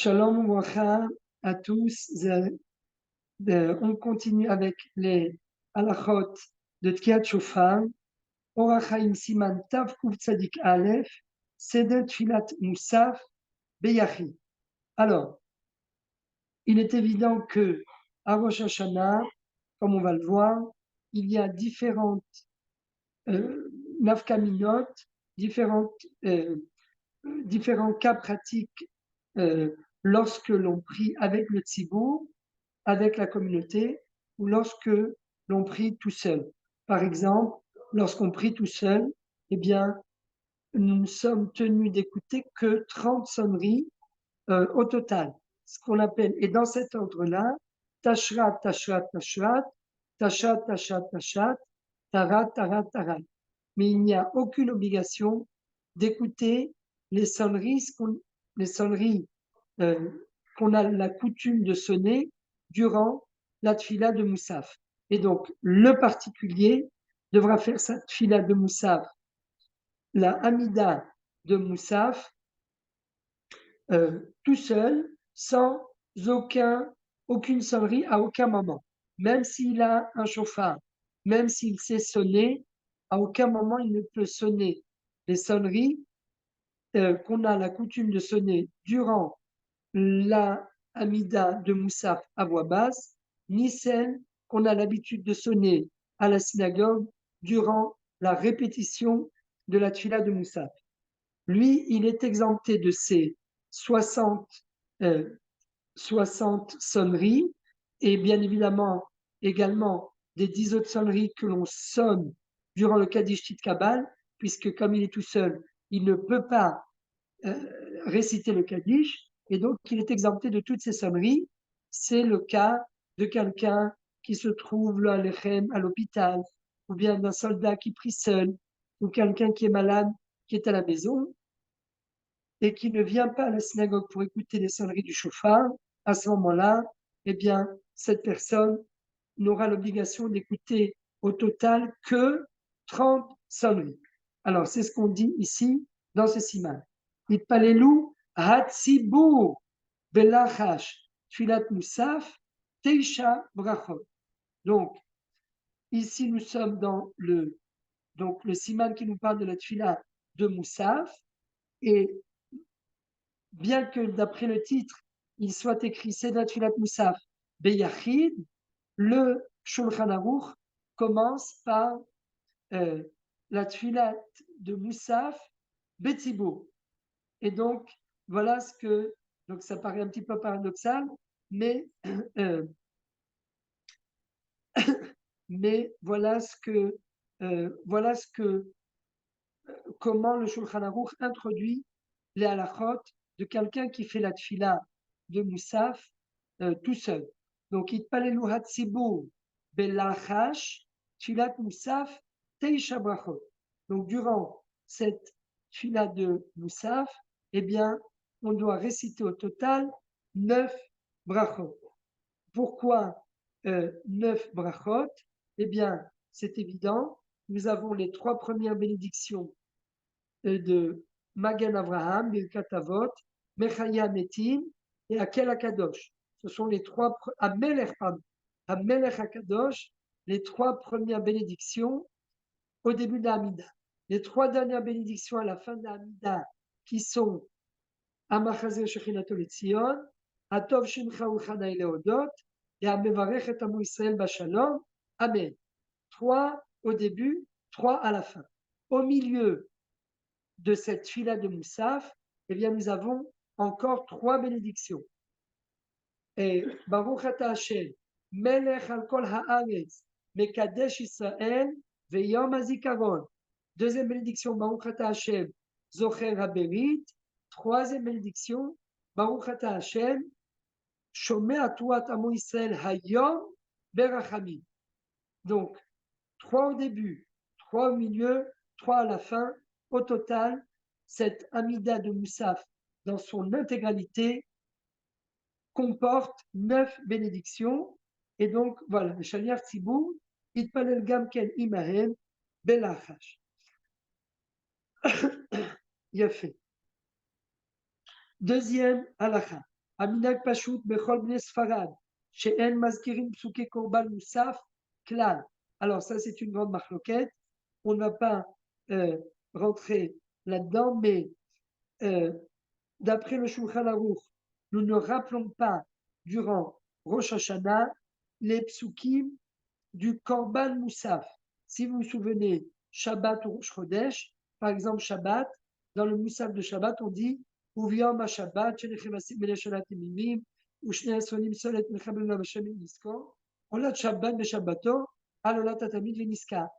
Shalom Ouvracha à tous. On continue avec les halachot de Tkiat Shofar. Orachaim Siman Tav Kuf Tzadik Aleph, Seder Tfilat Moussaf Beyachi. Alors, il est évident que à Rosh Hashanah, comme on va le voir, il y a différentes nafkaminot, différents cas pratiques lorsque l'on prie avec le tzibour, avec la communauté, ou lorsque l'on prie tout seul. Par exemple, lorsqu'on prie tout seul, eh bien, nous sommes tenus d'écouter que 30 sonneries au total. Ce qu'on appelle, et dans cet ordre-là, tashrat, tashrat, tashrat, tashat, tashat, tashat, tarat, tarat, tarat. Mais il n'y a aucune obligation d'écouter les sonneries, qu'on a la coutume de sonner durant la tfila de Moussaf. Et donc, le particulier devra faire sa tfila de Moussaf, la Hamida de Moussaf, tout seul, sans aucune sonnerie à aucun moment. Même s'il a un chauffard, même s'il sait sonner, à aucun moment il ne peut sonner les sonneries qu'on a la coutume de sonner durant la Hamida de Moussaf à voix basse, ni celle qu'on a l'habitude de sonner à la synagogue durant la répétition de la tfila de Moussaf. Lui, il est exempté de ces 60 sonneries et bien évidemment également des 10 autres sonneries que l'on sonne durant le Kaddish Tit Kabal, puisque comme il est tout seul, il ne peut pas réciter le Kaddish, et donc il est exempté de toutes ces sonneries. C'est le cas de quelqu'un qui se trouve là, à l'hôpital, ou bien d'un soldat qui prie seul, ou quelqu'un qui est malade, qui est à la maison, et qui ne vient pas à la synagogue pour écouter les sonneries du chauffard. À ce moment-là, eh bien, cette personne n'aura l'obligation d'écouter au total que 30 sonneries. Alors, c'est ce qu'on dit ici dans ce siman. Itpalelu hatzibur belachash tfilat Moussaf teisha brachot. Donc, ici, nous sommes dans le siman qui nous parle de la tfila de Moussaf, et bien que d'après le titre, il soit écrit Seder Tfilat Moussaf Beyachid, le Shulchan Aruch commence par la Tfilat de Moussaf Betzibur. Et donc, voilà ce que, donc ça paraît un petit peu paradoxal, mais, mais voilà comment le Shulchan Aruch introduit les halachot de quelqu'un qui fait la tfila de Moussaf tout seul. Donc, Itpalelu hatzibur belachash tfilat Moussaf teisha brachot. Donc, durant cette tfila de Moussaf, eh bien, on doit réciter au total 9 brachot. Pourquoi 9 brachot? Eh bien, c'est évident. Nous avons les 3 premières bénédictions de Magen Avraham, Birkat Avot, Mechaya Metim et Akel Akadosh. Ce sont les 3 Amelech Akadosh, les 3 premières bénédictions au début de l'Amida. Les 3 dernières bénédictions à la fin de l'Amida qui sont Amachazer Shechinato Letzion, Atov Shimcha Uchana Eleodot et Amevarech et Amu Israël Bashalom. Amen. 3 au début, 3 à la fin. Au milieu de cette fila de Moussaf, eh bien, nous avons encore 3 bénédictions. Et Baruch Ata Hashem, Melech al kol haaretz, Mekadesh Israël, Veyom HaZikaron. Deuxième bénédiction, Baruch Ata Hashem, Zocher HaBerit. Troisième bénédiction, Baruch Ata Hashem, Shomea Tuat Amo Israël Hayom Berachamim. Donc, 3 au début, 3 au milieu, 3 à la fin. Au total, cette Amida de Moussaf, dans son intégralité, comporte 9 bénédictions. Et donc, voilà, Shaliach Tzibur, Itpalel Gamken Imahem, Belachash. Il a fait. Deuxième halakha. Aminag Pashut Bechol Bnei Sfarad, She'en Mazkirim Psuke Korban Moussaf, Klal. Alors, ça, c'est une grande marloquette. On ne va pas rentrer là-dedans, mais d'après le Shulchan Aruch, nous ne rappelons pas durant Rosh Hashanah les psukim du Korban Moussaf. Si vous vous souvenez, Shabbat ou Rosh Chodesh, par exemple Shabbat, dans le Moussaf de Shabbat, on dit Uviyom HaShabbat, Shenechem Asim Bene Shalat Imimim, Ushne Asonim Solet Mechabel Lavashem Niskor, Olat Shabbat Beshabbato, Alolat Atamid Veniska.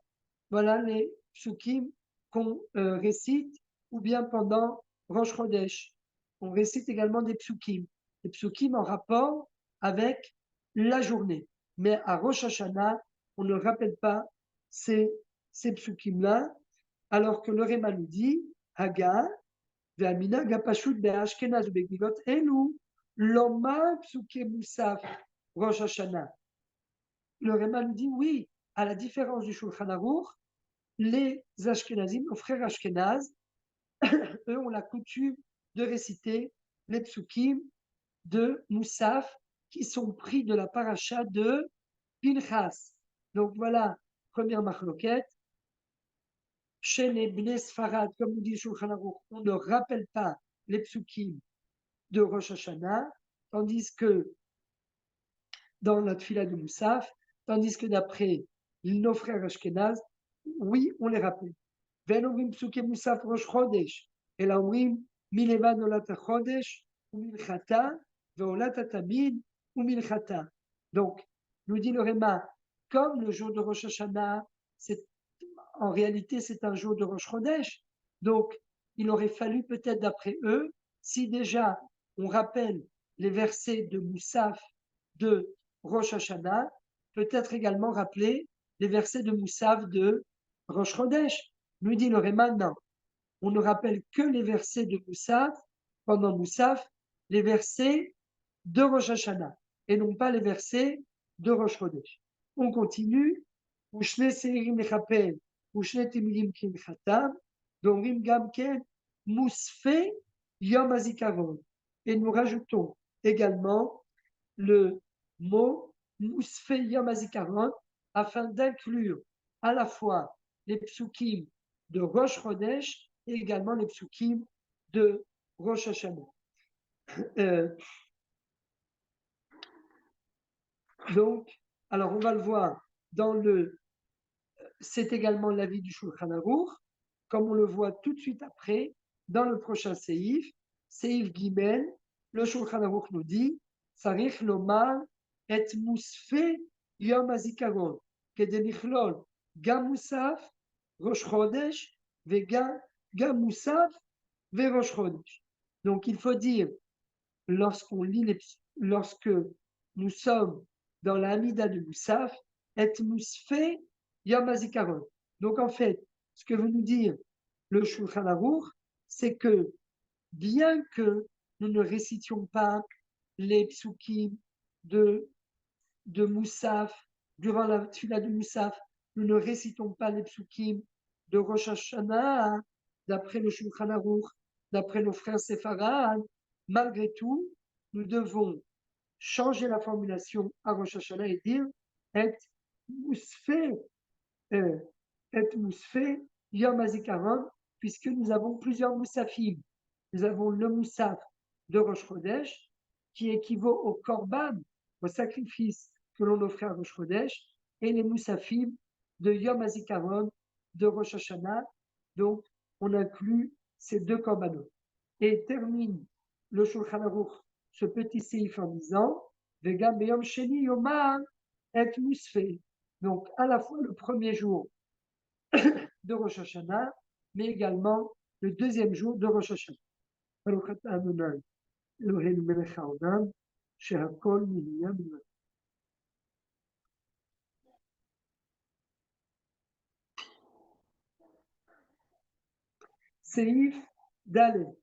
Voilà les psukim qu'on récite, ou bien pendant Rosh Chodesh. On récite également des psukim en rapport avec la journée. Mais à Rosh Hashanah, on ne rappelle pas ces psukim-là, alors que le Réma nous dit, Haga, Ve'amina Gapashut Be'ashkenaz Be'gilot Elu, Loma Psuke Moussaf Rosh Hashanah. Le Réma nous dit, oui, à la différence du Shulchan Aruch, les Ashkenazim, nos frères Ashkenaz, eux ont la coutume de réciter les psukim de Moussaf qui sont pris de la paracha de Pinchas. Donc voilà, première marloquette. Chez les Bnei Sfarad, comme nous dit Shulchan Aruch, on ne rappelle pas les psukim de Rosh Hashanah, tandis que dans la tfila de Moussaf, tandis que d'après nos frères Ashkenaz, oui, on les rappelle. ואומרים פסוקי מוסף ראש חודש, אלא אומרים מלבד עולת החודש ומנחתה ועולת התמיד ומנחתה. Donc, nous dit le Réma, comme le jour de Rosh Hashanah, en réalité c'est un jour de Rosh Chodesh, donc il aurait fallu peut-être d'après eux, si déjà on rappelle les versets de Moussaf de Rosh Hashanah, peut-être également rappeler les versets de Moussaf de Rosh Chodesh. Nous dit le Réma, non. On ne rappelle que les versets de Moussaf, pendant Moussaf, les versets de Rosh Hashanah, et non pas les versets de Rosh Chodesh. On continue. Ushne Seirim Echapel, Ushne Timilim Kimchatam, Domrim Gamken, Mousfe Yom Hazikaron. Et nous rajoutons également le mot Mousfe Yom Hazikaron afin d'inclure à la fois les psukim de Rosh Chodesh et également les psukim de Rosh Hashanah. Donc, alors on va le voir dans le. C'est également l'avis du Shulchan Aruch, comme on le voit tout de suite après dans le prochain Seif, Seif Gimel. Le Shulchan Aruch nous dit Sarich lomar et musfe yom hazikaron kede nichlol gam musaf Rosh Chodesh vega gam musaf ve Rosh Chodesh. Donc il faut dire lorsque nous sommes dans la Hamida de Moussaf, et Mousfe Yom HaZikaron. Donc en fait, ce que veut nous dire le Shulchan Aruch, c'est que bien que nous ne récitions pas les psukim de Moussaf, durant la tfila de Moussaf, nous ne récitons pas les psukim de Rosh Hashanah, d'après le Shulchan Aruch, d'après nos frères séfarades, malgré tout, nous devons changer la formulation à Rosh Hashanah et dire et mousfe Yom HaZikaron, puisque nous avons plusieurs moussafim. Nous avons le moussaf de Rosh Chodesh, qui équivaut au korban, au sacrifice que l'on offrait à Rosh Chodesh, et les moussafim de Yom HaZikaron, de Rosh Hashanah. Donc, on inclut ces deux korbanot. Et termine le Shulchan Aruch ce petit séif en disant Vegam beyom sheni yomar et musfe. Donc, à la fois le premier jour de Rosh Hashanah, mais également le deuxième jour de Rosh Hashanah. Baruch atah Adonai, Eloheinu melech haolam, shehakol nהיה בדברו. Seif Daled.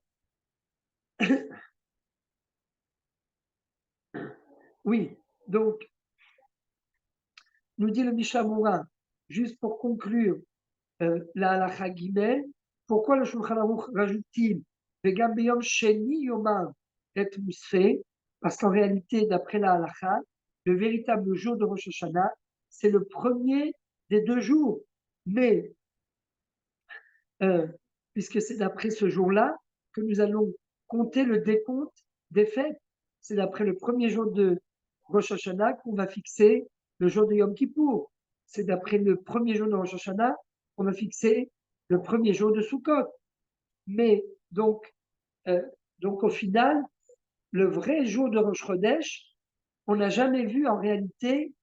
Oui, donc, nous dit le Mishamura, juste pour conclure la halakha Gimel, pourquoi le Shulchan Aruch rajoute-t-il Vegam beyom sheni yomar et musfe? Parce qu'en réalité, d'après la halakha, le véritable jour de Rosh Hashanah, c'est le premier des 2 jours. Mais, puisque c'est d'après ce jour-là que nous allons compter le décompte des fêtes. C'est d'après le premier jour de Rosh Hashanah qu'on va fixer le jour de Yom Kippour. C'est d'après le premier jour de Rosh Hashanah qu'on va fixer le premier jour de Sukkot. Mais donc au final, le vrai jour de Rosh Chodesh, on n'a jamais vu en réalité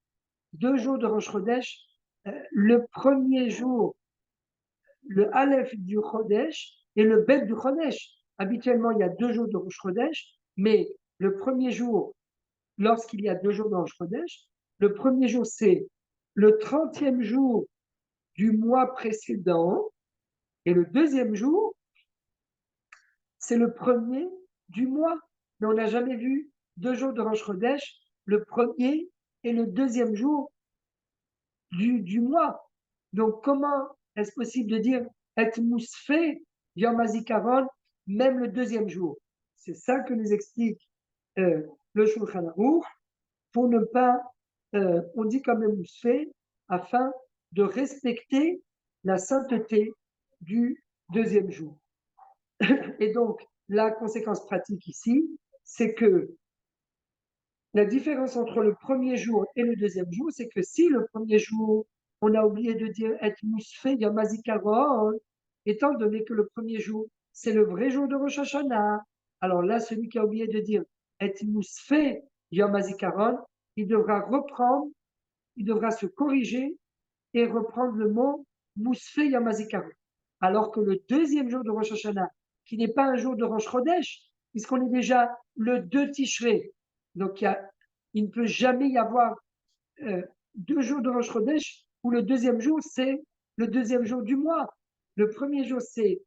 2 jours de Rosh Chodesh. Le premier jour, le Aleph du Chodesh et le Bet du Chodesh. Habituellement, il y a 2 jours de Rosh Chodesh, mais le premier jour, lorsqu'il y a 2 jours de Rosh Chodesh, le premier jour, c'est le 30e jour du mois précédent, et le deuxième jour, c'est le premier du mois. Mais on n'a jamais vu 2 jours de Rosh Chodesh, le premier et le deuxième jour du mois. Donc, comment est-ce possible de dire Et mousfé Yom HaZikaron, même le deuxième jour? C'est ça que nous explique le Shulchan Aruch, pour ne pas, on dit quand même mousfé, afin de respecter la sainteté du deuxième jour. Et donc, la conséquence pratique ici, c'est que la différence entre le premier jour et le deuxième jour, c'est que si le premier jour, on a oublié de dire Et mousfé Yom HaZikaron, étant donné que le premier jour, c'est le vrai jour de Rosh Hashanah, alors là, celui qui a oublié de dire Et mousfé Yom HaZikaron, il devra reprendre, il devra se corriger et reprendre le mot mousfé Yom HaZikaron. Alors que le deuxième jour de Rosh Hashanah, qui n'est pas un jour de Rosh Chodesh, puisqu'on est déjà le 2 Tishrei, donc il ne peut jamais y avoir 2 jours de Rosh Chodesh où le deuxième jour, c'est le deuxième jour du mois. Le premier jour, c'est,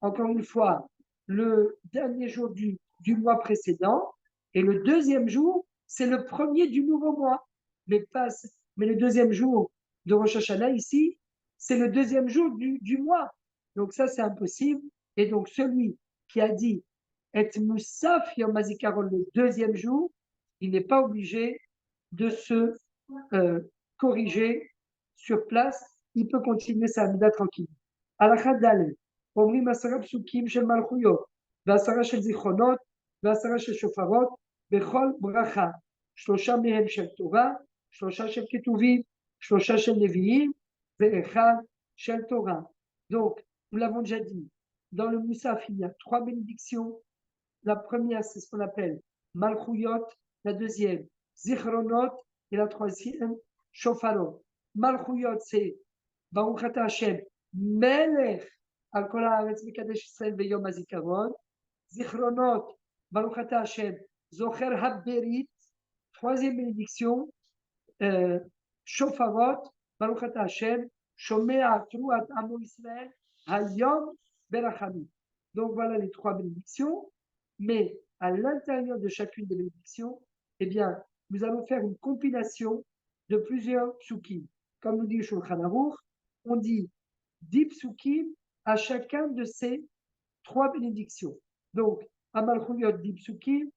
encore une fois, le dernier jour du mois précédent, et le deuxième jour, c'est le premier du nouveau mois. Mais le deuxième jour de Rosh Hashanah, ici, c'est le deuxième jour du mois. Donc ça, c'est impossible. Et donc celui qui a dit Et Moussaf Yom HaZikaron le deuxième jour, il n'est pas obligé de se corriger sur place, il peut continuer sa amida tranquille. הלכה ד' אומרים 10 פסוקים של מלכויות, ו10 של זיכרונות, ו10 של שופרות, בכל ברכה. 3 מהם של תורה, 3 של כתובים, 3 של נביאים, ו1 של תורה. Donc, nous l'avons déjà dit, dans le Moussaf, il y a 3 bénédictions. La première, c'est ce qu'on appelle Malchuyot, la deuxième, Zichronot, et la troisième, Shofarot. Malchuyot, c'est Baruch Ata Hashem, Melech, al kol haaretz mekadesh Israël beyom hazikaron. Zichronot, Baruch Ata Hashem, Zocher haberit, troisième bénédiction, Shofarot, Baruch Ata Hashem, Shomea truat amo Israël, Hayom berachamim. Donc voilà les 3 bénédictions. Mais à l'intérieur de chacune des bénédictions, eh bien, nous allons faire une compilation de plusieurs psukim. Comme nous dit le Shulchan Aruch, on dit 10 psukim à chacun de ces 3 bénédictions. Donc, à Malchuyot 10 psukim,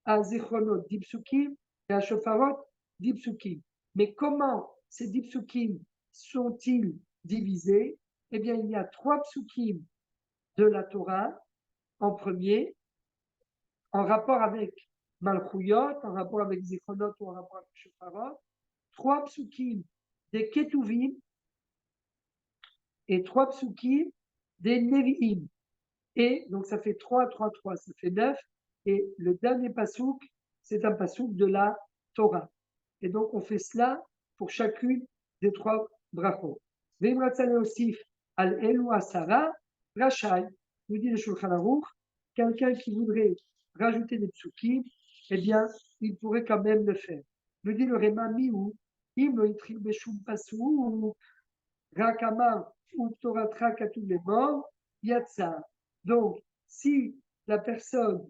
à Zichronot 10 psukim, et à Shofarot 10 psukim. Mais comment ces 10 psukim sont-ils divisés? Eh bien, il y a 3 psukim de la Torah en premier, en rapport avec Malchuyot, en rapport avec Zichronot ou en rapport avec Shofarot, 3 psukim des Ketuvim et 3 psukim des Nevi'im. Et donc ça fait 3, 3, 3, ça fait 9. Et le dernier pasouk, c'est un pasouk de la Torah. Et donc on fait cela pour chacune des 3 brachot. Veim ratzane osif al elu asara rachai, nous dit le Shulchan Aruch, quelqu'un qui voudrait rajouter des psukim, eh bien, il pourrait quand même le faire. Nous dit le Réma miou, im lo itrik beshum pasou, rakama ou toratra katou les morts, yatsa. Donc, si la personne,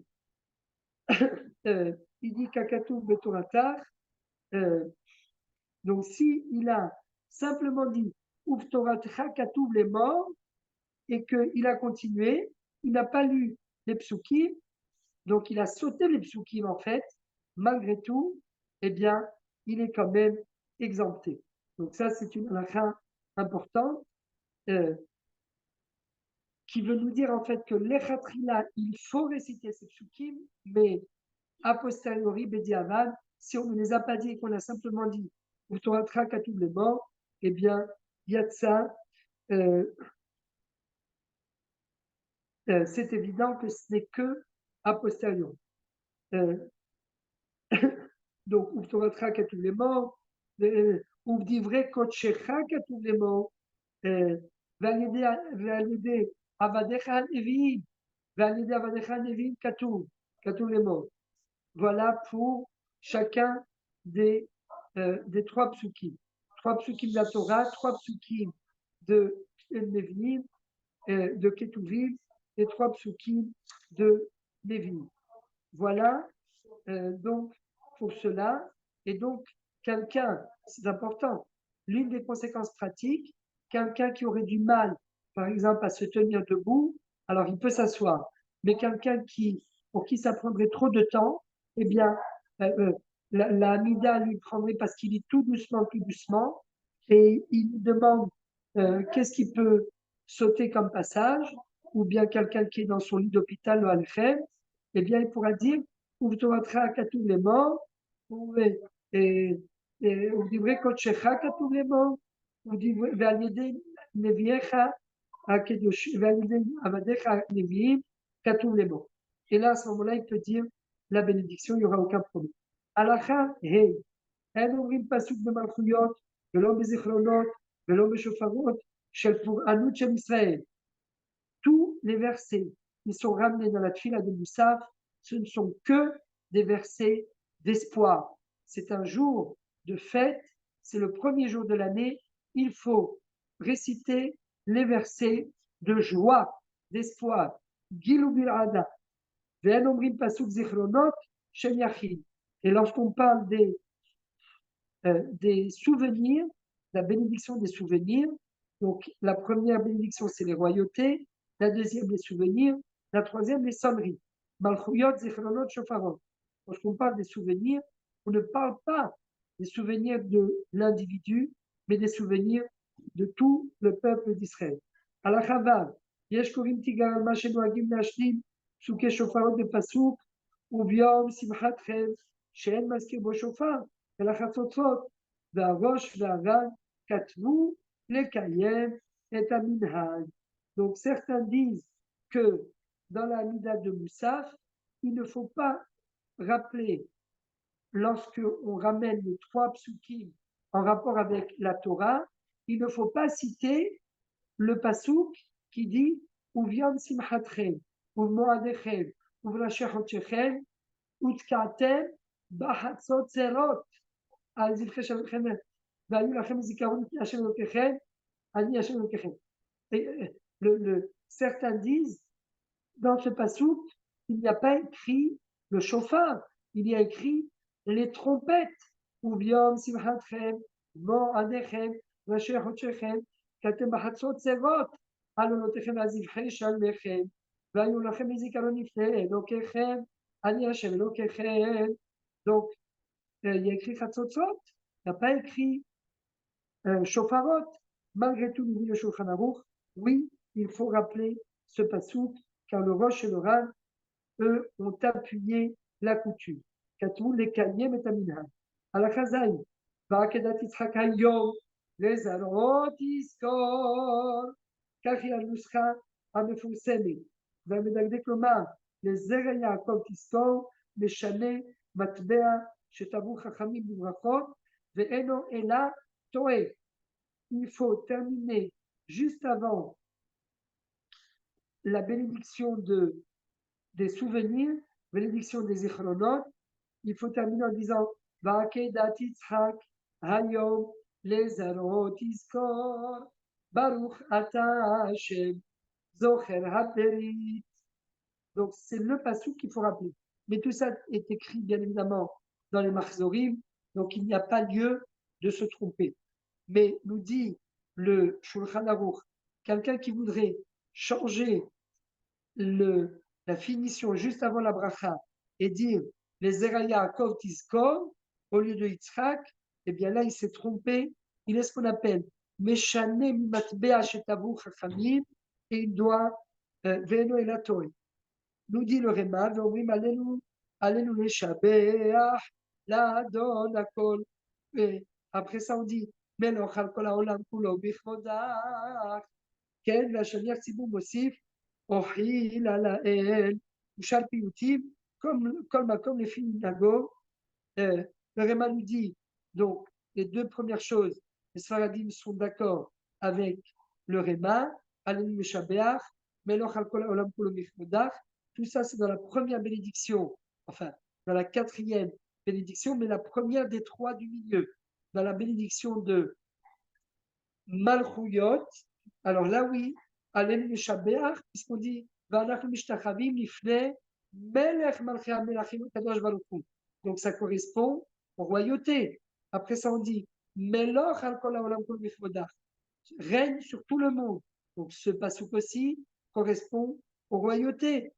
il dit kakatou betoratar, donc si il a simplement dit ouf toratra katou les morts, et qu'il a continué, il n'a pas lu les psukim, donc il a sauté les psukim en fait, malgré tout, eh bien, il est quand même exempté. Donc ça, c'est une halakha importante qui veut nous dire en fait que l'echatrila, il faut réciter ces psukim, mais a posteriori, bediavad, si on ne les a pas dit et qu'on a simplement dit ou Torah à tous les morts, eh bien, yatsa, c'est évident que ce n'est que a posteriori. Donc, ou Torah à tous les morts, ou divrei kotchecha à tous les morts, validé avadecha neviim, validé avadecha neviim katou les morts. Voilà pour chacun des trois psukim. Trois psukim de la Torah, trois psukim de Nevi'im, de Ketuvim, et trois psukim de Nevi'im. Voilà donc pour cela. Et donc, quelqu'un, c'est important, l'une des conséquences pratiques, quelqu'un qui aurait du mal, par exemple, à se tenir debout, alors il peut s'asseoir. Mais quelqu'un pour qui ça prendrait trop de temps, eh bien, la Amida lui prendrait parce qu'il lit tout doucement, et il lui demande qu'est-ce qu'il peut sauter comme passage, ou bien quelqu'un qui est dans son lit d'hôpital, le Al-Khem, eh bien, il pourra dire ובתורתך כתוב לאמור, ודברי קודשך כתוב לאמור, ועל ידי נביאיך הקדוש, ועל ידי עבדיך הנביאים כתוב לאמור. Et là, à ce moment-là, il peut dire la bénédiction, il n'y aura aucun problème. הלכה ה' אין אומרים פסוק במלכויות, ולא בזיכרונות, ולא בשופרות, של פורענות של ישראל. Tous les versets qui sont ramenés dans la tfila de Moussaf, ce ne sont que des versets d'espoir. C'est un jour de fête, c'est le premier jour de l'année. Il faut réciter les versets de joie, d'espoir. Gilou bil'ada, ve'en omrim pasuk zichronot shel yachid. Et lorsqu'on parle des souvenirs, la bénédiction des souvenirs, donc la première bénédiction, c'est les royautés, la deuxième, les souvenirs, la troisième, les sonneries. Malchuyot, zichronot, shofarot. Lorsqu'on parle des souvenirs, on ne parle pas des souvenirs de l'individu, mais des souvenirs de tout le peuple d'Israël. À la Chavav, yesh korim tigar al mashenu agim nashlim, psuke shofarot de pasuk, ubiom simchatchem, she'en maskir bo shofar, ולחצוצות, והראש והרג כתבו לקיים את המנהג. Donc certains disent que dans la Mida de Moussaf, il ne faut pas rappeler, lorsque on ramène les trois psukim en rapport avec la Torah, il ne faut pas citer le pasouk qui dit Uviam simchatchem, uvmoadechem, uvrashechotchechem, utka'atem, bahatzot zerot. Certains disent, dans ce passouk, il n'y a pas écrit le chauffard, il y a écrit les trompettes. Ou bien, simchatchem, mo'adechem, vashechotchechem, katem bahatzot zerot, alonotechem azivchem shalmechem, והיו לכם לזיכרון לפני אלוקיכם, אני השם אלוקיכם. Donc, il y a écrit Chatzotzot, il n'y a pas écrit Shofarot. Malgré tout, nous dit le Shulchan Aruch, oui, il faut rappeler ce pasouk, car le Rosh et le Rav, eux, ont appuyé la coutume. Katou les Kayem et Aminhan. À la Chazaï, Va'akedat Yitzhak Hayom, les Arot Iskor, כך היא הנוסחה המפורסמת, והמדקדק לומר, לזרע יעקב תזכור, משנה מטבע שטבעו חכמים בברכות, ואינו אלא טועה. Il faut terminer juste avant la bénédiction des souvenirs, bénédiction des zichronot, il faut terminer en disant Va'akedat Yitzhak Hayom lezarot iskor Baruch ata Hashem Zocher haperit. Donc c'est le passouk qu'il faut rappeler. Mais tout ça est écrit bien évidemment dans les Machzorim, donc il n'y a pas lieu de se tromper. Mais nous dit le Shulchan Aruch, quelqu'un qui voudrait changer la finition juste avant la bracha et dire les Zera Yaakov Tizkor, au lieu de Yitzhak, eh bien là, il s'est trompé. Il est ce qu'on appelle Meshane Matbea Shetavu Chachamim, et il doit Veno et la Torah. Nous dit le Réma, Veomrim Alenu, Alenu Leshabeach, la Don Akol. Et après ça, on dit Meloch al Kol Haolam Kulo Bichvodach. כן, והשני הציבור מוסיף, אוכיל על האל, ושאר פיוטים, כל מקום לפי מנהגו. Le Réma nous dit, donc, les deux premières choses, les Sfaradim sont d'accord avec le Réma, Alenu Meshabeach, Meloch al Kol Haolam Kulo Bichvodach. Tout ça, c'est dans la première bénédiction, enfin, dans la quatrième bénédiction, mais la première des trois du milieu, dans la bénédiction de Malchuyot. Alors là, oui, Alenu Meshabeach, puisqu'on dit Va'anachnu mishtachavim lifnei melech malchei hamelachim kadosh baruch hu. Donc ça correspond aux royautés. Après ça, on dit Meloch al kol haolam kol bifvodach, règne sur tout le monde. Donc ce pasuk aussi correspond aux royautés.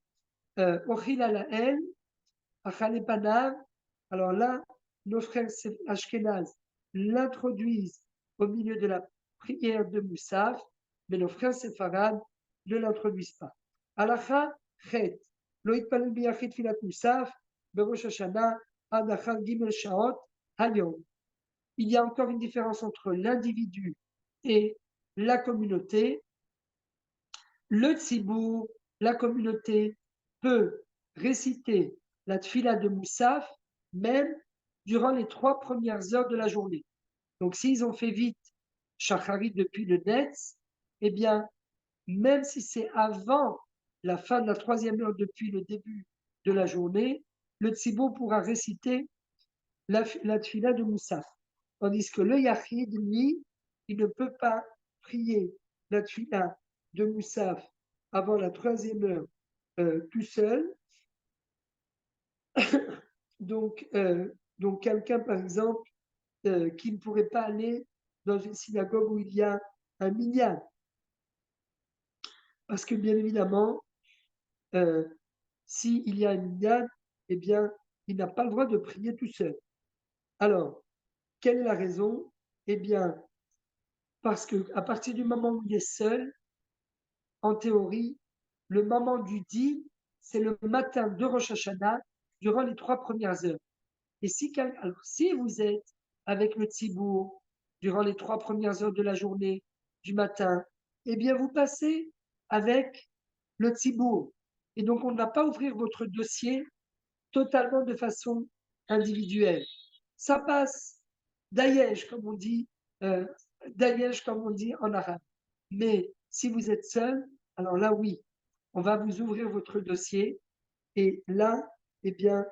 Ochil ala el, achale panav. Alors là, nos frères Ashkenaz l'introduisent au milieu de la prière de Moussaf, mais nos frères séfarades ne l'introduisent pas. Alacha chet, lo yitpalel biyachid filat Moussaf, berosh Hashanah, ad achar gimel shaot, hayom. Il y a encore une différence entre l'individu et la communauté. Le tzibour, la communauté, peut réciter la tfila de Moussaf même durant les 3 premières heures de la journée. Donc, s'ils ont fait vite Shacharit depuis le Netz, eh bien, même si c'est avant la fin de la 3e heure depuis le début de la journée, le tzibour pourra réciter la tfila de Moussaf. Tandis que le Yachid, lui, il ne peut pas prier la tfila de Moussaf avant la 3e heure tout seul. Donc quelqu'un, par exemple, qui ne pourrait pas aller dans une synagogue où il y a un minyan. Parce que, bien évidemment, s'il y a un minyan, eh bien, il n'a pas le droit de prier tout seul. Alors, quelle est la raison? Eh bien, parce qu'à partir du moment où il est seul, en théorie, le moment du dit, c'est le matin de Rosh Hashanah, durant les 3 premières heures. Et si vous êtes avec le tzibour durant les 3 premières heures de la journée, du matin, eh bien, vous passez avec le tzibour. Et donc, on ne va pas ouvrir votre dossier totalement de façon individuelle. Ça passe d'aïesh, comme on dit, en arabe. Mais si vous êtes seul, alors là, oui, on va vous ouvrir votre dossier. Et là, eh bien,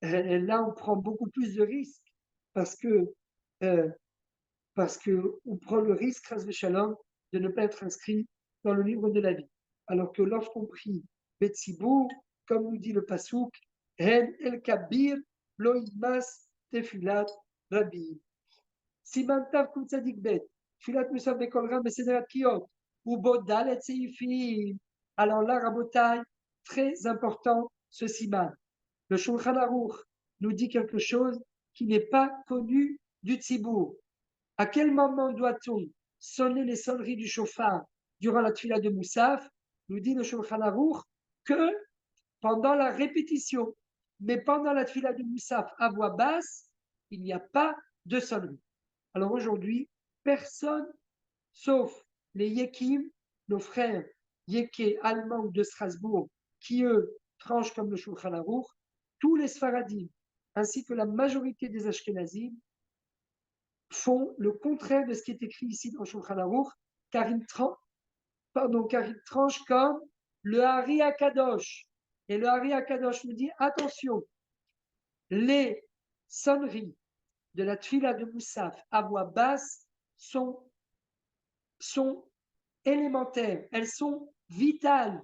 là, on prend beaucoup plus de risques parce que on prend le risque, Chas v'Shalom, de ne pas être inscrit dans le livre de la vie. Alors que lorsqu'on prie Betsibour, comme nous dit le Pasuk, Hen el Kabir, lo idmas tefilat rabbi. Siman tav kum tzadik bet, filat musaf bekol ram besederat kiyot, ou bodalet seifim. Alors là, Rabotai, très important ce siman. Le Shulchan Aruch nous dit quelque chose qui n'est pas connu du Tzibour. À quel moment doit-on sonner les sonneries du chauffard durant la tfila de Moussaf? Nous dit le Shulchan Aruch que pendant la répétition. Mais pendant la tfila de Moussaf à voix basse, il n'y a pas de sonnerie. Alors aujourd'hui, personne, sauf les Yekim, nos frères Yeke allemands de Strasbourg, qui eux tranchent comme le Shulchan Aruch, tous les Sfaradim, ainsi que la majorité des Ashkenazim, font le contraire de ce qui est écrit ici dans Shulchan Aruch, car ils tranchent comme le Hari Akadosh. Et le Hari Akadosh nous dit, attention, les sonneries de la Tfila de Moussaf à voix basse sont élémentaires, elles sont vitales.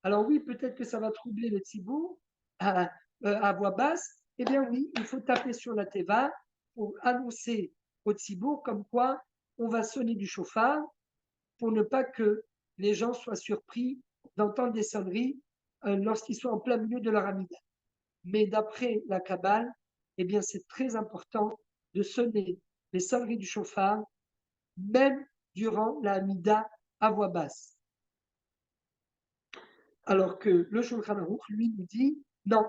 Alors oui, peut-être que ça va troubler le tzibour à voix basse. Eh bien oui, il faut taper sur la teva pour annoncer au tzibour comme quoi on va sonner du chauffard pour ne pas que les gens soient surpris d'entendre des sonneries lorsqu'ils sont en plein milieu de leur amida. Mais d'après la Kabbale, eh bien, c'est très important de sonner les sonneries du chauffard, même durant la Hamida à voix basse. Alors que le Shulchan Aruch, lui, nous dit non,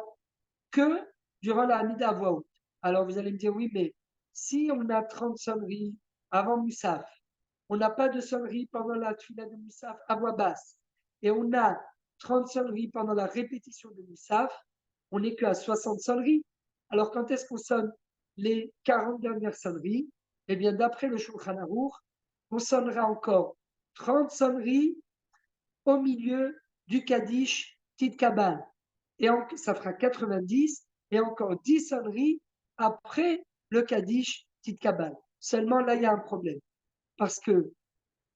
que durant la Hamida à voix haute. Alors vous allez me dire, oui, mais si on a 30 sonneries avant Moussaf, on n'a pas de sonnerie pendant la Tfila de Moussaf à voix basse, et on a 30 sonneries pendant la répétition de Moussaf, on n'est qu'à 60 sonneries. Alors quand est-ce qu'on sonne les 40 dernières sonneries? Eh bien, d'après le Shulchan Aruch, on sonnera encore 30 sonneries au milieu du Kaddish Tidkabal. Et ça fera 90 et encore 10 sonneries après le Kaddish Tidkabal. Seulement là, il y a un problème. Parce que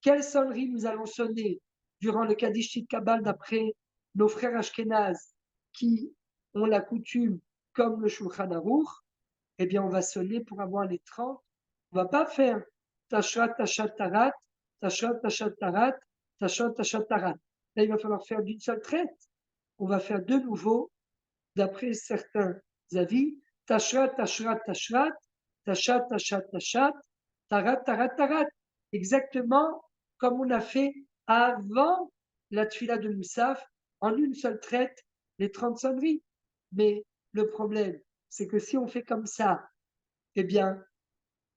quelle sonnerie nous allons sonner durant le Kaddish Tidkabal d'après nos frères Ashkenaz qui ont la coutume comme le Shulchan Aruch? Eh bien, on va sonner pour avoir les 30. On ne va pas faire Tashrat, Tashat, Tarat, Tashrat, Tashat, Tarat, Tashrat, Tashat, Tarat. Là, il va falloir faire d'une seule traite. On va faire de nouveau, d'après certains avis, Tashrat, Tashrat, Tashrat, Tashat, Tashat, Tashat, Tarat, Tarat, Tarat. Exactement comme on a fait avant la Tfila de Moussaf, en une seule traite, les 30 sonneries. Mais le problème, c'est que si on fait comme ça, eh bien,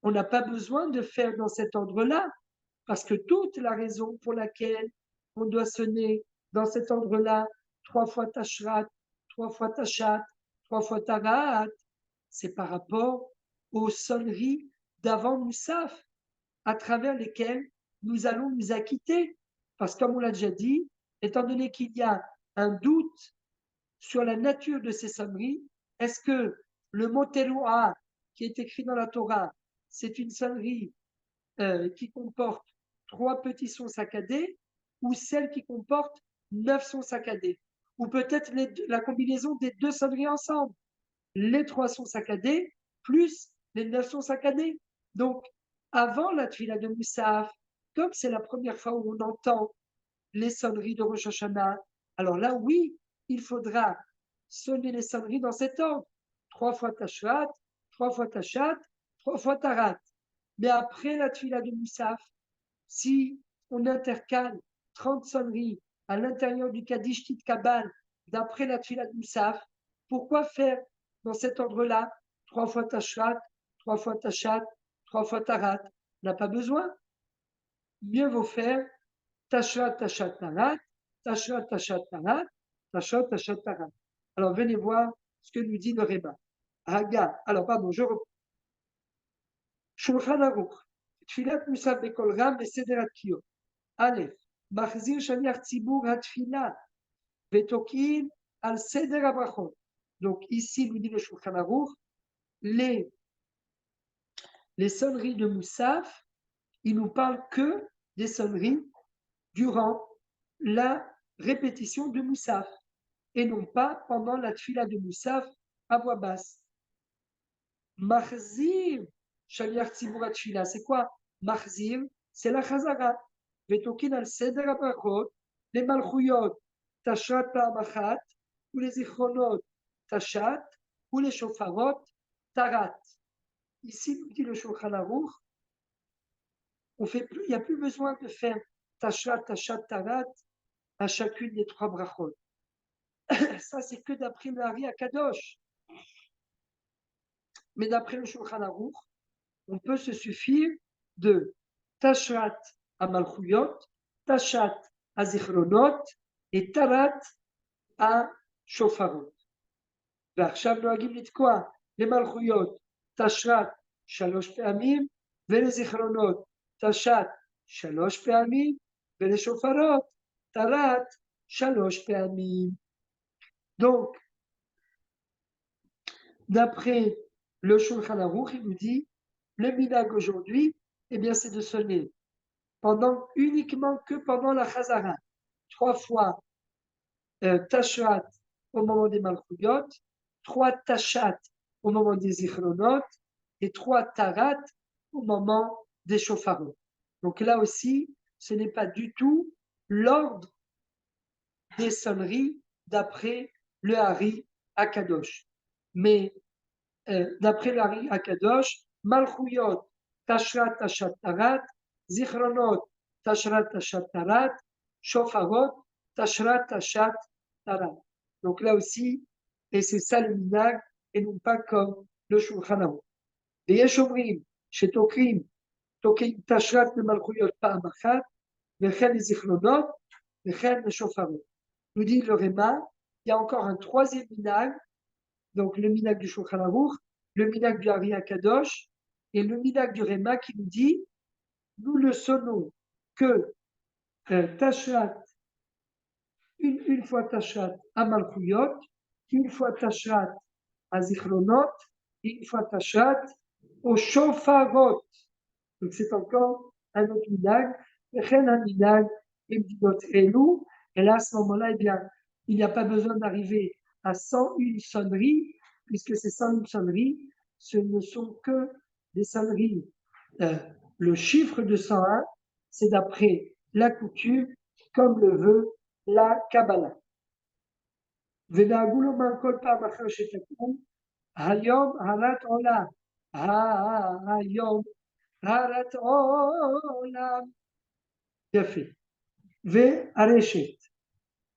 on n'a pas besoin de faire dans cet ordre-là, parce que toute la raison pour laquelle on doit sonner dans cet ordre-là, 3 fois Tashrat, 3 fois Tashat, 3 fois Tarat, c'est par rapport aux sonneries d'avant Moussaf, à travers lesquelles nous allons nous acquitter. Parce que, comme on l'a déjà dit, étant donné qu'il y a un doute sur la nature de ces sonneries, est-ce que le mot Teruah, qui est écrit dans la Torah, c'est une sonnerie qui comporte 3 petits sons saccadés, ou celle qui comporte 9 sons saccadés, ou peut-être la combinaison des 2 sonneries ensemble, les 3 sons saccadés plus les 9 sons saccadés. Donc, avant la Tfila de Moussaf, comme c'est la première fois où on entend les sonneries de Rosh Hashanah, alors là, oui, il faudra sonner les sonneries dans cet ordre. 3 fois Tashrat, 3 fois Tashat, 3 fois Tarat. Mais après la Tfila de Moussaf, si on intercale 30 sonneries à l'intérieur du Kaddish Tidkabal d'après la Tfila de Moussaf, pourquoi faire dans cet ordre-là 3 fois Tashrat, 3 fois Tashat, 3 fois Tarat? On n'a pas besoin. Mieux vaut faire Tashrat, Tashat, Tarat, Tashrat, Tashat, Tarat, Tashrat, Tashat, Tarat. Alors venez voir ce que nous dit le Réba. Haga, alors pardon, je reprends. Shulchan Aruch, Tfilat Musaf Bekol Ram Beseder Atkiyot. Aleph, Machzir Shaliach Tzibur Hatfila, Vetokin Al Seder Abrachot. Donc ici, nous dit le Shulchan Aruch, les sonneries de Moussaf, il nous parle que des sonneries durant la répétition de Moussaf et non pas pendant la tfila de Moussaf à voix basse. Machzir, Shaliach Tzibur Tfila, c'est quoi? Machzir, c'est la Chazara. Vetokin al Seder Abrachot, les Malchuyot, Tashat Pa'amachat, ou les Zichronot, Tashat, ou les Shofarot, Tarat. Ici, nous dit le Shulchan Aruch, il n'y a plus besoin de faire Tashat, Tashat, Tarat à chacune des 3 brachot. Ça, c'est que d'après le Hari Akadosh. Mais d'après le Shulchan Aruch, on peut se suffire de Tashat à Malchuyot, Tashat à Zichronot et Tarat à Shofarot. ועכשיו נוהגים לתקוע למלכויות תשרת 3 פעמים ולזיכרונות תשת 3 פעמים ולשופרות תרת 3 פעמים. Donc, d'après le Shulchan Aruch, il nous dit, le minhag aujourd'hui, eh bien, c'est de sonner uniquement que pendant la Chazara, 3 fois Tashrat au moment des Malchuyot, 3 Tashat au moment des Zichronot et 3 Tarat au moment des Shofarot. Donc là aussi, ce n'est pas du tout l'ordre des sonneries d'après le Hari Akadosh. Mais d'après l'Ari Akadosh, Malchuyot, Tashrat Tashat Tarat, Zichronot, Tashrat Tashat Tarat, Shofarot, Tashrat Tashat Tarat. Donc là aussi, et c'est ça le minag, et non pas comme le Shulchan Aruch. Et Yeshomrim, chez Tokrim, Tokrim Tashrat le Malchuyot Pa'amachat, Vechen les Zichronot, Vechen les Shofarot. Nous dit le Réma, il y a encore un troisième minag, donc le minag du Shulchan Aruch, le minag du Ari Akadosh et le minag du Réma qui nous dit nous le sonnons que Tashrat, une fois Tashrat à Malchuyot, une fois Tashrat à Zichronot, et une fois Tashrat au Shofarot. Donc c'est encore un autre minag, un minag, et là à ce moment-là, eh bien, il n'y a pas besoin d'arriver à 101 sonneries, puisque ces 101 sonneries, ce ne sont que des sonneries. Le chiffre de 101, c'est d'après la coutume, comme le veut la Kabbalah. Hayom harat olam, hayom harat olam. יפה. והרשת.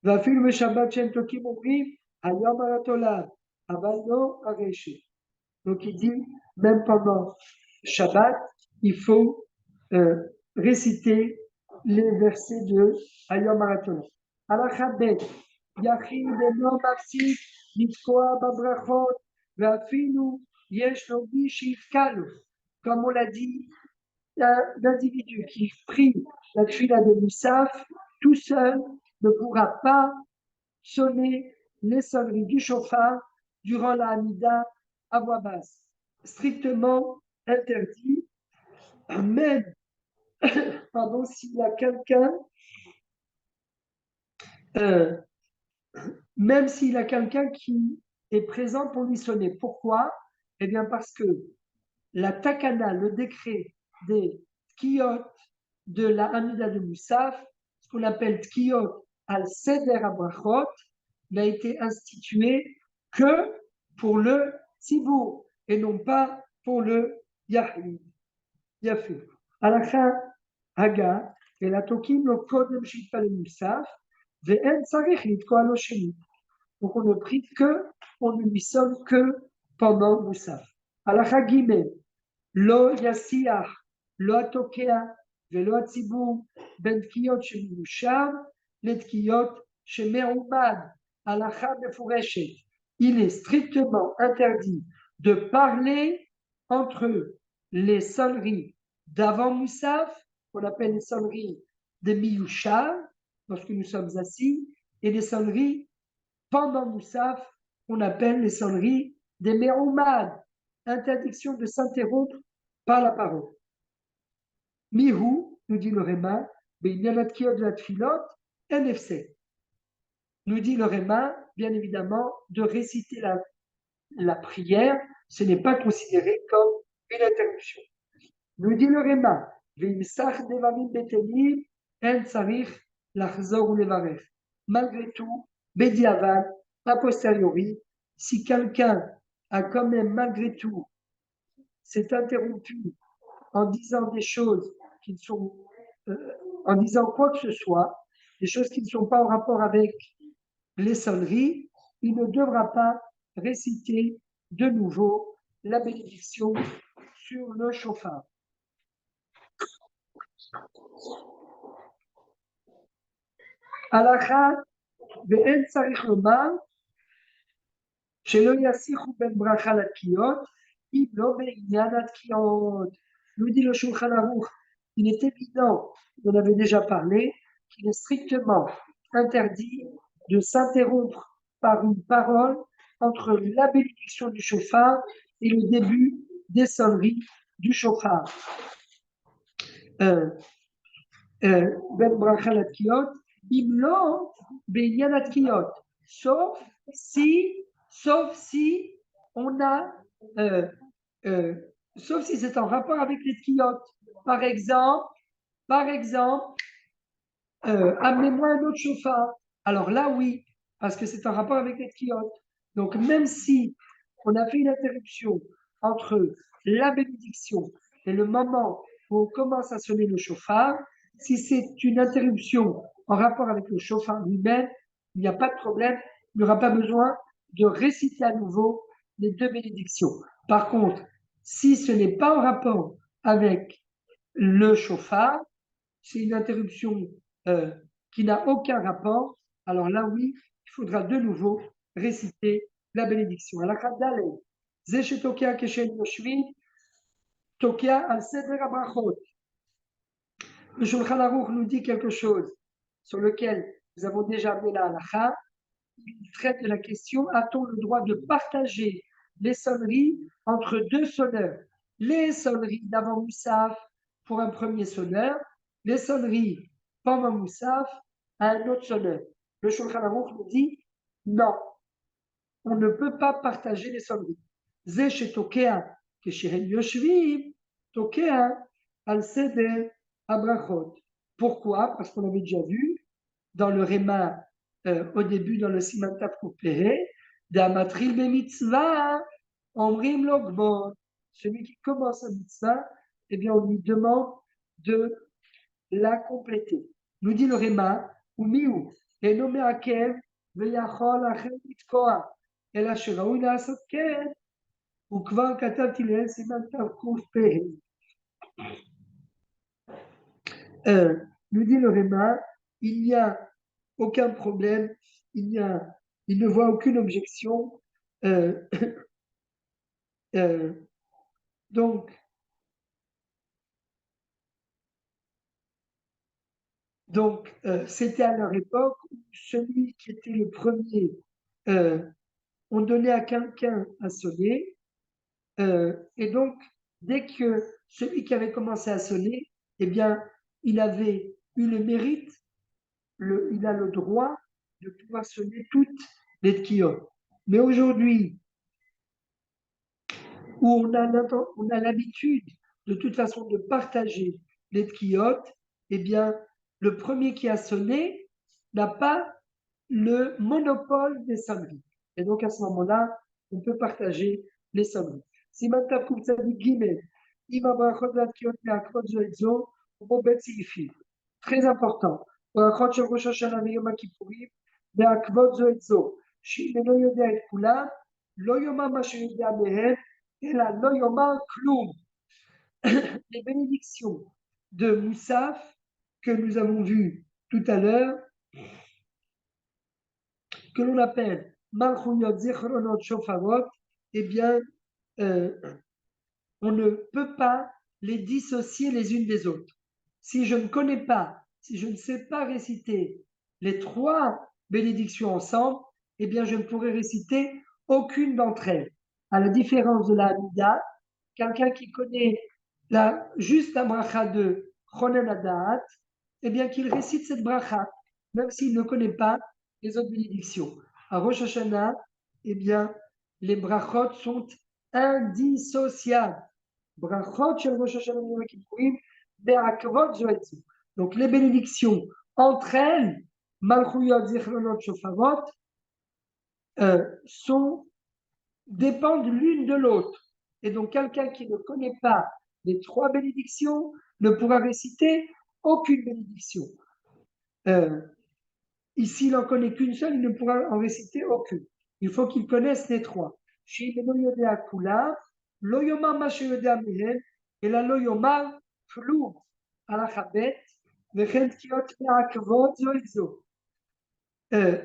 ואפילו בשבת שהם תוקים אומרים, היום הרת עולם, אבל לא הרשת. Donc il dit, même pendant Shabbat, il faut réciter les versets de Hayom Harat Olam. Halakha bet, יחיד אינו מפסיק לתקוע בברכות, ואפילו יש לו מי שיתקע לו. Comme on l'a dit, l'individu qui prie la tfila de Moussaf, tout seul, ne pourra pas sonner les sonneries du chauffard durant la Hamida à voix basse. Strictement interdit, même s'il y a quelqu'un, même s'il y a quelqu'un qui est présent pour lui sonner. Pourquoi? Eh bien parce que la takana, le décret des tkiyot de la Hamida de Moussaf, ce qu'on appelle tkiyot al-seder abrachot, n'a été institué que pour le tzibour et non pas pour le yahid. Yafé. Halakha haga, et la tokim le kodem shitpa le Moussaf, ve'en tzarich litkoa lo shenit. Donc on ne prie que, on ne lui sonne que pendant Moussaf. Halakha gimel, lo yasiach, lo atokea, ve'lo atzibur, ben tkiyot shemilusham, les tkiyot sheme'umad, halakha mefureshet. Il est strictement interdit de parler entre les sonneries d'avant Moussaf, qu'on appelle les sonneries des Miyushav, lorsque nous sommes assis, et les sonneries pendant Moussaf, qu'on appelle les sonneries des Me'umad. Interdiction de s'interrompre par la parole. Mihu, nous dit le Réma, nous dit le Réma, bien évidemment, de réciter la prière, ce n'est pas considéré comme une interruption. Nous dit le Réma, malgré tout, Bediavan, a posteriori, si quelqu'un a quand même malgré tout s'est interrompu en disant des choses qui ne sont, en disant quoi que ce soit, des choses qui ne sont pas en rapport avec les sonneries, il ne devra pas réciter de nouveau la bénédiction sur le chauffard. Halakha ve'en tzarich lomar shelo yasichu ben bracha latkiyot im lo be'inyan latkiyot. Nous dit le Shulchan Aruch, il est évident, on avait déjà parlé, qu'il est strictement interdit de s'interrompre par une parole entre la bénédiction du chauffard et le début des sonneries du chauffard. Ben bracha latkiyot im lo be'inyan latkiyot. Sauf si on a, sauf si c'est en rapport avec les tkiyot. Par exemple, amenez-moi un autre chauffard. Alors là, oui, parce que c'est en rapport avec les tkiyot. Donc même si on a fait une interruption entre la bénédiction et le moment où on commence à sonner le chauffard. Si c'est une interruption en rapport avec le chauffard lui-même, il n'y a pas de problème, il n'y aura pas besoin de réciter à nouveau les deux bénédictions. Par contre, si ce n'est pas en rapport avec le chauffard, c'est une interruption qui n'a aucun rapport, alors là, oui, il faudra de nouveau réciter la bénédiction. Le Shulchan Aruch nous dit quelque chose sur lequel nous avons déjà amené la halakha. Il traite de la question, a-t-on le droit de partager les sonneries entre deux sonneurs? Les sonneries d'avant Moussaf pour un premier sonneur, les sonneries pendant Moussaf à un autre sonneur. Le Shulchan Aruch nous dit non, on ne peut pas partager les sonneries. Zé chez Tokea, que chez Yoshvim, Tokea, al Seder, Abrachot. Pourquoi? Parce qu'on avait déjà vu dans le Réma, au début, dans le Siman Tav Koupere, d'Amatril be mitzvah, Omrim Logbon. Celui qui commence un mitzvah, eh bien, on lui demande de la compléter. Nous dit le Réma, ou miou, et nommé Akev, veyachol achem itkoa, et la sheraoui la asot ken, ou kvar katabti lehen Siman Tav Koupere. Nous dit le Réma, il n'y a aucun problème, il ne voit aucune objection. Euh, euh, donc, c'était à leur époque où celui qui était le premier, euh, on donnait à quelqu'un à sonner, et donc, dès que celui qui avait commencé à sonner, eh bien, il avait eu le mérite, il a le droit de pouvoir sonner toutes les tkiotes. Mais aujourd'hui, où on a l'habitude de toute façon de partager les tkiotes, eh bien, le premier qui a sonné n'a pas le monopole des sonneries. Et donc, à ce moment-là, on peut partager les sonneries. Si maintenant, comme ça dit Guillemets, très important. ברכות של ראש השנה ויום הכיפורים, בעקבות זו את זו, שאם אינו יודע את כולם, לא יאמר מה שיודע מהם, אלא לא יאמר כלום. Les bénédictions de Moussaf que nous avons vues tout à l'heure, que l'on appelle Malchuyot Zichronot Shofarot, eh bien, on ne peut pas les dissocier les unes des autres. Si je ne connais pas, si je ne sais pas réciter les trois bénédictions ensemble, eh bien, je ne pourrai réciter aucune d'entre elles. À la différence de la Hamida, quelqu'un qui connaît juste la bracha de Chonen Adaat, eh bien, qu'il récite cette bracha, même s'il ne connaît pas les autres bénédictions. À Rosh Hashanah, eh bien, les brachot sont indissociables. Brachot shel Rosh Hashanah Yom Kippourim, be'akvot zoetzu. Donc, les bénédictions entre elles, Malchuyot Zichronot Shofarot, dépendent l'une de l'autre. Et donc, quelqu'un qui ne connaît pas les trois bénédictions ne pourra réciter aucune bénédiction. Ici, il n'en connaît qu'une seule, il ne pourra en réciter aucune. Il faut qu'il connaisse les trois. Lo yomar ma sheyodea mehen, ela lo yomar klum alachabet, vechen tkiot me'akvot zo et zo.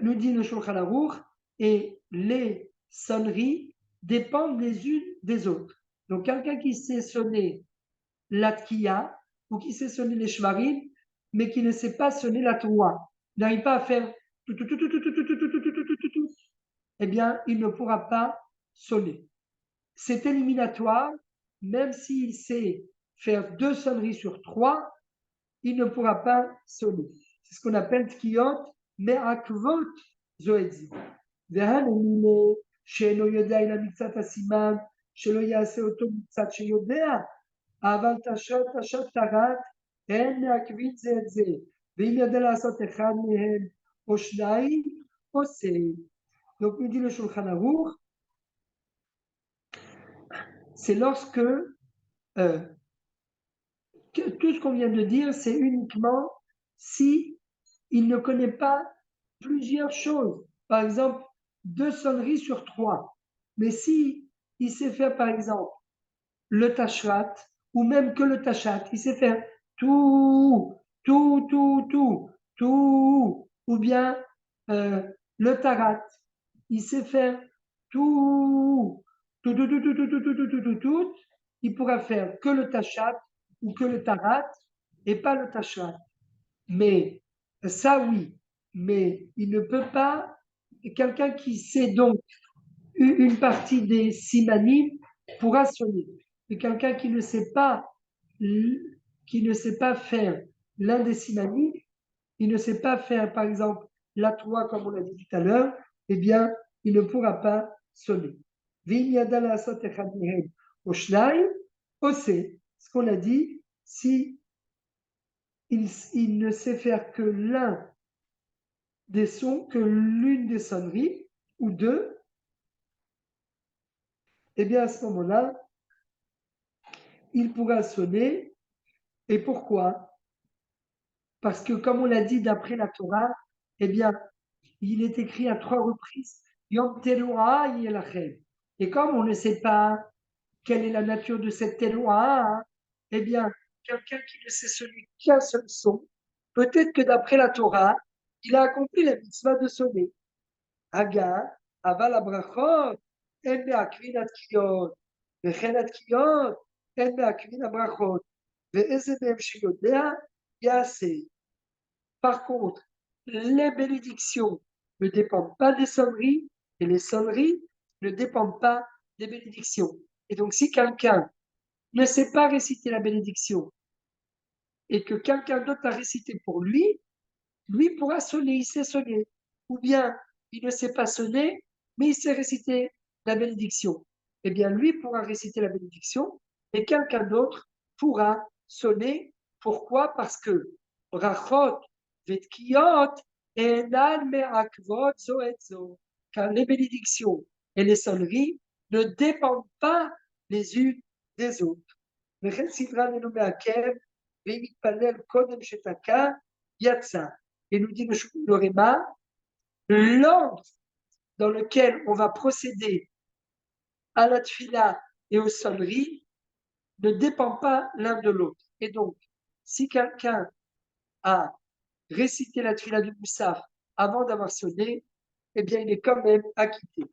Nous dit le Shulchan Aruch, et les sonneries dépendent les unes des autres. Donc, quelqu'un qui sait sonner la tkiya ou qui sait sonner les shvarim, mais qui ne sait pas sonner la Torah, n'arrive pas à faire tout, eh bien, il ne pourra pas sonner. C'est éliminatoire, même s'il sait faire deux sonneries sur trois, il ne pourra pas sonner. C'est ce qu'on appelle tkiyot me'akvot zoedzi. והנמילה שאינו יודע אלא מקצת הסימן, שלא יעשה אותו מקצת שיודע, אבל תשת תרת, אין מעכבים זה את זה, ואם יודע לעשות אחד מהם או שניים, עושה. Donc, nous dit le Shulchan Aruch, c'est lorsque tout ce qu'on vient de dire, c'est uniquement si il ne connaît pas plusieurs choses. Par exemple, 2 sonneries sur 3. Mais si il sait faire, par exemple, le tashrat, ou même que le tachat, il sait faire tout, tout, tout, tout, tout, ou bien le tarat, il sait faire tout, tout, tout, tout, tout, tout, tout, tout, tout, tout, tout, tout, il pourra faire que le tachat ou que le tarat et pas le tashrat. Mais ça, oui, mais il ne peut pas, quelqu'un qui sait donc une partie des simanim pourra sonner. Et quelqu'un qui ne sait pas faire l'un des simanim, il ne sait pas faire, par exemple, la 3 comme on l'a dit tout à l'heure, eh bien, il ne pourra pas sonner. Ce qu'on a dit, si il ne sait faire que l'un des sons, que l'une des sonneries, ou deux, eh bien à ce moment-là, il pourra sonner. Et pourquoi? Parce que comme on l'a dit d'après la Torah, eh bien, il est écrit à 3 reprises, Yom Teruah Yelachem. Et comme on ne sait pas quelle est la nature de cette Teruah, eh bien, quelqu'un qui ne sait sonner qu'un seul son, peut-être que d'après la Torah, il a accompli la mitzvah de sonner. Haga, Aval Abrachot, En Me'akvin Atkiyot, Vechen Atkiyot, En Me'akvin Abrachot, Ve'eze Me'em Shiyodea, Yaseh. Par contre, les bénédictions ne dépendent pas des sonneries et les sonneries ne dépendent pas des bénédictions. Et donc, si quelqu'un ne sait pas réciter la bénédiction et que quelqu'un d'autre a récité pour lui, lui pourra sonner, il sait sonner. Ou bien, il ne sait pas sonner, mais il sait réciter la bénédiction. Eh bien, lui pourra réciter la bénédiction et quelqu'un d'autre pourra sonner. Pourquoi? Parce que brachot vetkiyot enan me'akvot zo et zo. Car les bénédictions et les sonneries ne dépendent pas les unes des autres. וכן סדרה לנו מעכב, ואם יתפלל קודם שתקע, יצא. Et nous dit le Réma, l'ordre dans lequel on va procéder à la tfila et aux sonneries ne dépend pas l'un de l'autre. Et donc, si quelqu'un a récité la tfila du Moussaf avant d'avoir sonné, eh bien, il est quand même acquitté.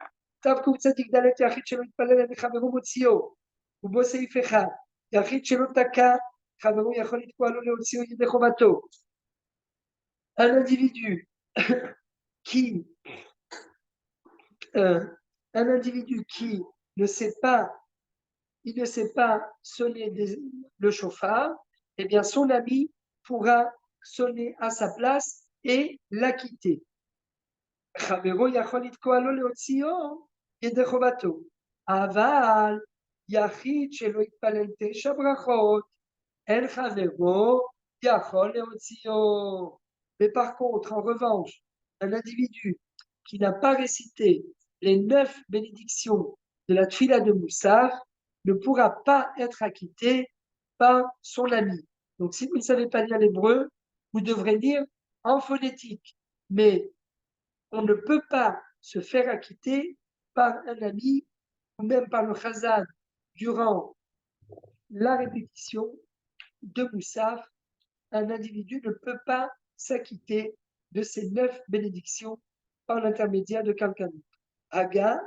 ת"ק צדיק ד' יחיד שלא יתפלל לחברו מוציאו, ובו סעיף אחד, יחיד שלא תקע, חברו יכול לתקוע לו להוציאו ידי חובתו. Un individu qui un individu qui ne sait pas, il ne sait pas sonner le chauffard, eh bien son ami pourra sonner à sa place et l'acquitter. חברו יכול לתקוע לו להוציאו ידי חובתו, אבל יחיד שלא יתפלל 9 ברכות, אין חברו יכול להוציאו. Mais par contre, en revanche, un individu qui n'a pas récité les 9 bénédictions de la Tfila de Moussaf ne pourra pas être acquitté par son ami. Donc, si vous ne savez pas lire l'hébreu, vous devrez lire en phonétique. Mais on ne peut pas se faire acquitter par un ami ou même par le chazan durant la répétition de Moussaf. Un individu ne peut pas s'acquitter de ces 9 bénédictions par l'intermédiaire de quelqu'un d'autre. Haga,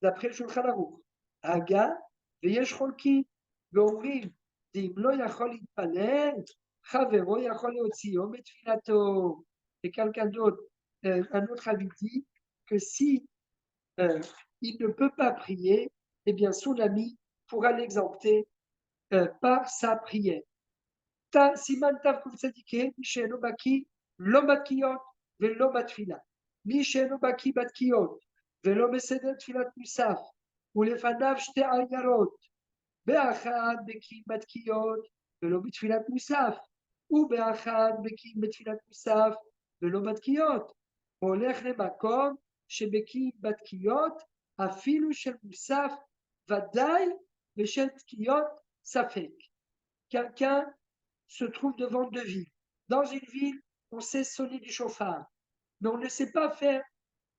d'après le Shulchan Aruch, Haga, veyesh cholki, veomrim, dim lo yachol yitpalel, chavero yachol yotzio betfilato. Et quelqu'un d'autre, un autre avis dit que si il ne peut pas prier, eh bien son ami pourra l'exempter par sa prière. סימן תקצ"ה, מי שאינו בקיא לא בתקיעות ולא בתפילה. מי שאינו בקיא בתקיעות ולא בסדר תפילת מוסף, ולפניו 2 עיירות, באחד בקיא בתקיעות ולא בתפילת מוסף, ובאחד בקיא בתפילת מוסף ולא בתקיעות, הולך למקום שבקיא בתקיעות אפילו של מוסף, ודאי Véchel Tkiyot, ça fait. Quelqu'un se trouve devant deux villes. Dans une ville, on sait sonner du chauffard, mais on ne sait pas faire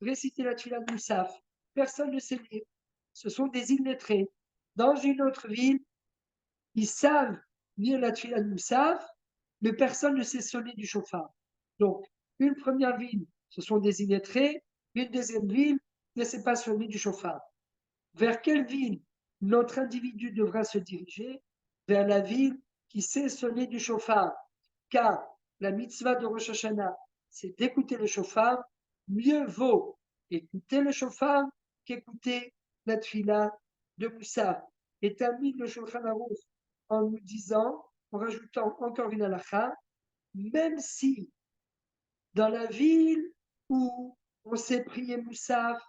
réciter la Tfila de Moussaf. Personne ne sait lire. Ce sont des illettrés. Dans une autre ville, ils savent lire la Tfila de Moussaf, mais personne ne sait sonner du chauffard. Donc, une première ville, ce sont des illettrés. Une deuxième ville ne sait pas sonner du chauffard. Vers quelle ville notre individu devra se diriger? Vers la ville qui sait sonner du chauffard. Car la mitzvah de Rosh Hashanah, c'est d'écouter le chauffard. Mieux vaut écouter le chauffard qu'écouter la tfila de Moussa. Et termine le Shulchan Aruch en nous disant, en rajoutant encore une halakha, même si dans la ville où on sait prier Moussaf,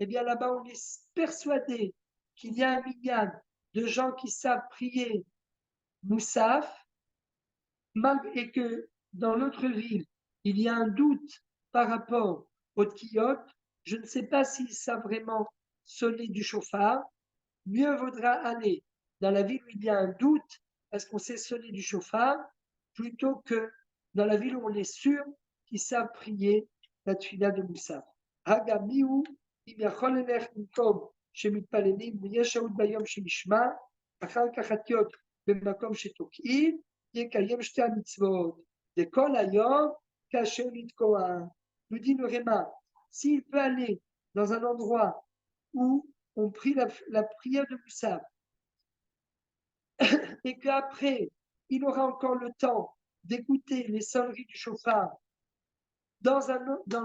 eh bien là-bas on est persuadé qu'il y a un minyan de gens qui savent prier Moussaf, et que dans notre ville, il y a un doute par rapport au Tkiyot, je ne sais pas s'ils savent vraiment sonner du chauffard, mieux vaudra aller dans la ville où il y a un doute, est-ce qu'on sait sonner du chauffard, plutôt que dans la ville où on est sûr qu'ils savent prier la tfila de Moussaf. Hagamiu, אם יכול ללך במקום שמתפללים ויש שהות ביום שנשמע, אחר כך התיות במקום שתוקעים, יקיים שתי המצוות. וכל היום כאשר לתקוע. Nous dit le Réma, s'il peut aller dans un endroit où on prie la prière de Moussaf, et qu'après, il aura encore le temps d'écouter les sonneries du chauffard dans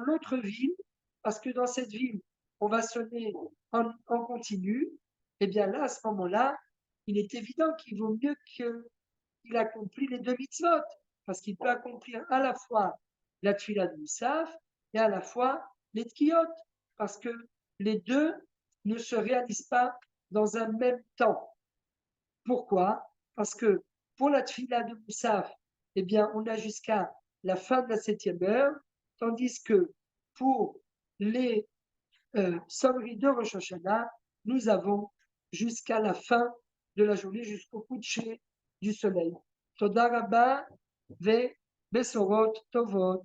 l'autre ville, parce que dans cette ville, on va sonner en continu, et bien là, à ce moment-là, il est évident qu'il vaut mieux qu'il accomplit les deux mitzvot, parce qu'il peut accomplir à la fois la tfila de Moussaf et à la fois les tkiyot, parce que les deux ne se réalisent pas dans un même temps. Pourquoi? Parce que pour la tfila de Moussaf, eh bien, on a jusqu'à la fin de la 7e heure, tandis que pour les sonneries de Rosh Hashanah, nous avons jusqu'à la fin de la journée, jusqu'au coucher du soleil. Toda rabba ve besorot tovot.